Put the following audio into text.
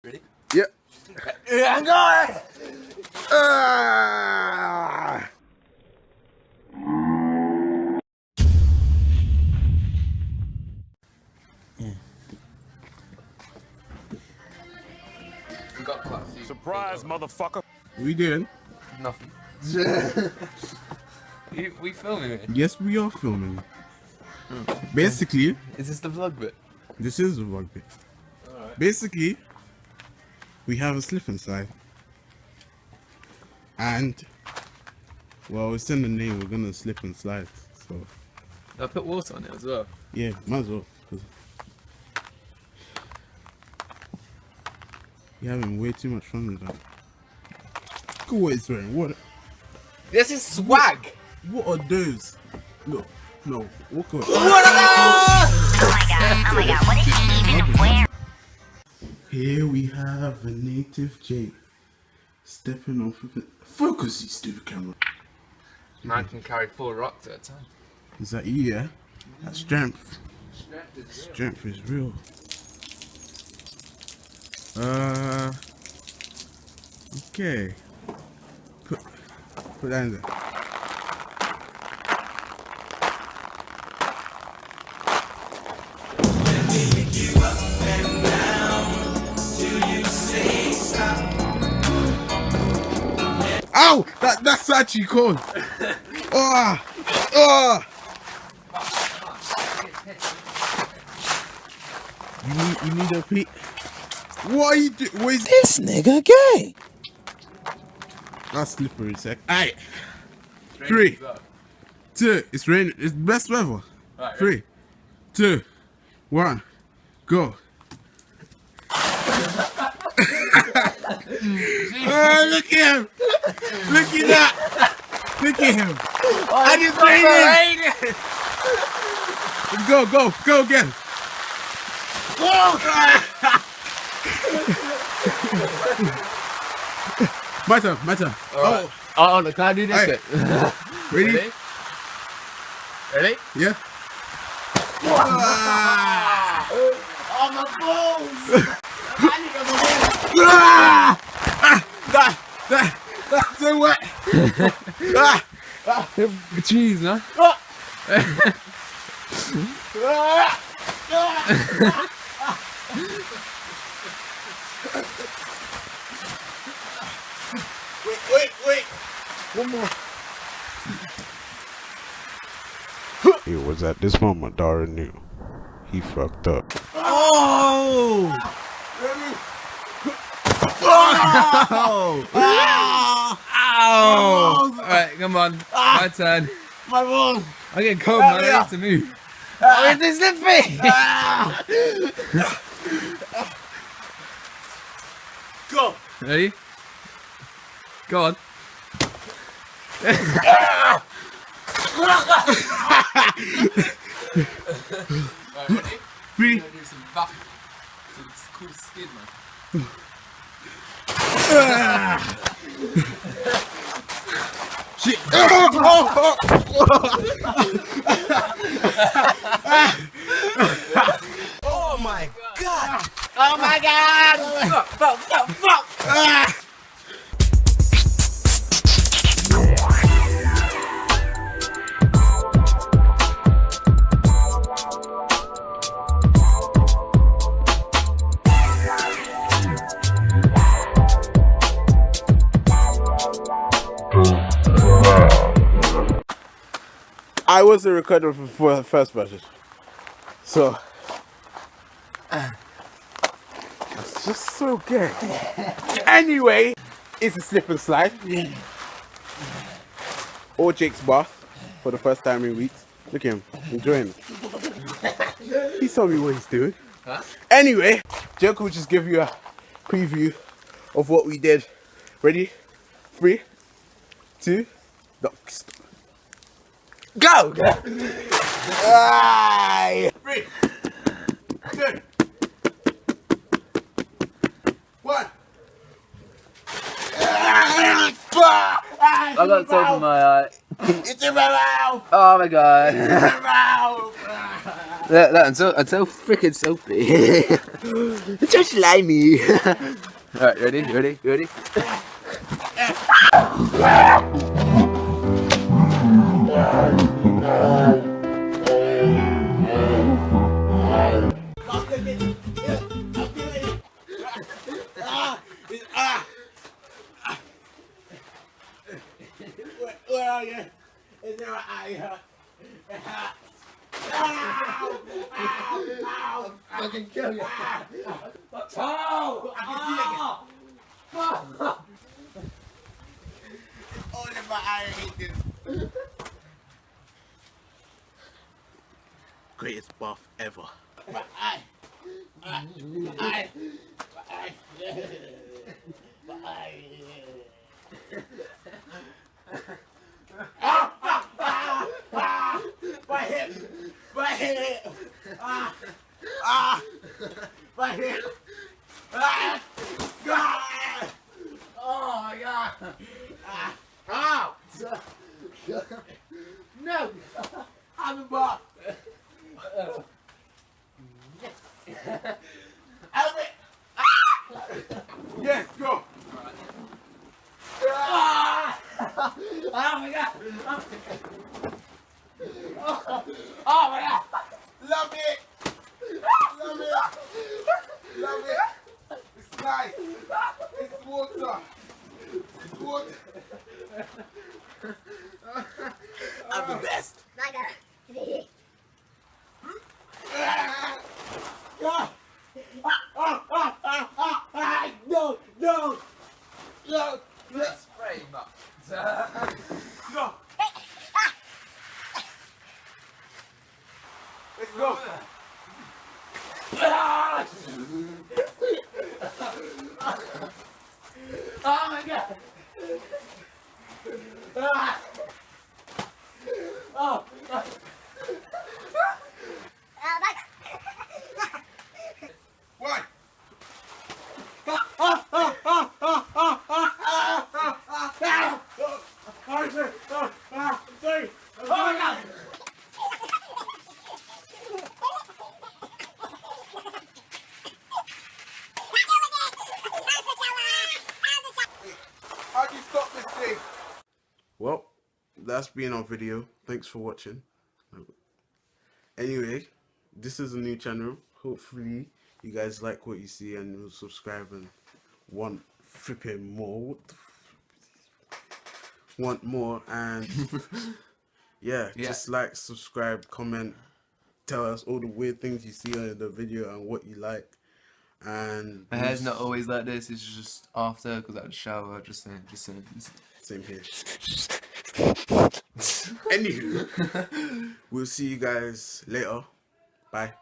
Ready? Yep. Yeah, I'm going! We got quite a few. Surprise, motherfucker. We did. Nothing. we filming it? Yes, we are filming. Basically, Is this the vlog bit? this is the vlog bit. Alright. Basically, we have a slip and slide. And, well, it's in the name, we're gonna slip and slide. So, I put water on it as well. yeah, might as well. 'Cause you're having way too much fun with that. Look at what it's wearing. What This is swag! are those? No, walk away. Oh my god, what is she even wearing? Here we have a native J stepping on focus, you stupid camera. Man can carry 4 rocks at a time. Is that you, yeah? That's strength. Strength is real. Okay. Put that in there. Ow! That's actually cold. You need a pee. What are you doing? What is This nigga gay. that's slippery, sec. Alright. 3, 2, it's raining. It's best weather. Right, 3, 2, 1, go. Oh, look at him! Look at that! Look at him! And it's raining! Go again! My turn. Alright. Oh, can I do this Hey. bit? Ready? Ready? Yeah. Oh, my balls! That's so wet. Jeez, man. Wait. One more. It was at this moment Dara knew he fucked up. Oh! Ow! Alright, come on. My turn. My balls! I'm getting cold, man. I need to move. Oh, it's slippy! Go! Ready? Go on. Ready? Do some back. Some cool skin, man. Shit! Oh my god. Oh my god! Fuck! I wasn't recording for the first version, so that's just so good. Anyway, it's a slip and slide. Or Jake's bath for the first time in weeks. Look at him, enjoying it. He's telling me what he's doing. Huh? Anyway, Jake will just give you a preview of what we did. Ready? 3, 2, go! Aye. 3, 2, 1. I got soap in my eye. It's in my mouth! Oh my god. It's in my mouth! That until freaking soapy. It's so slimy. Alright, ready? Where are you? Is there an eye? Ow! Fucking kill you. Oh! I can see it. All in my eye, I hate this. Greatest bath ever. My eye. My eye. My eye. My hip! My hip! My hip! God! Oh my god. Ow! No! I'm a bath! Help it! Yes, go! Oh my god. Oh my god! Love it! Love it! Love it! It's nice! It's water! It's water! I'm the best! My God. No! No! No! Let's spray much. No! Let's go! Oh my god. Oh! What? Sorry! Oh my god! How do you stop this thing? Well, that's been our video. Thanks for watching. Anyway, this is a new channel. Hopefully you guys like what you see and will subscribe and want flipping more. What the want more and yeah, just like, subscribe, comment, tell us all the weird things you see in the video and what you like. And My hair's not always like this, it's just after because I had a shower, just saying. same here. Anywho, we'll see you guys later. Bye.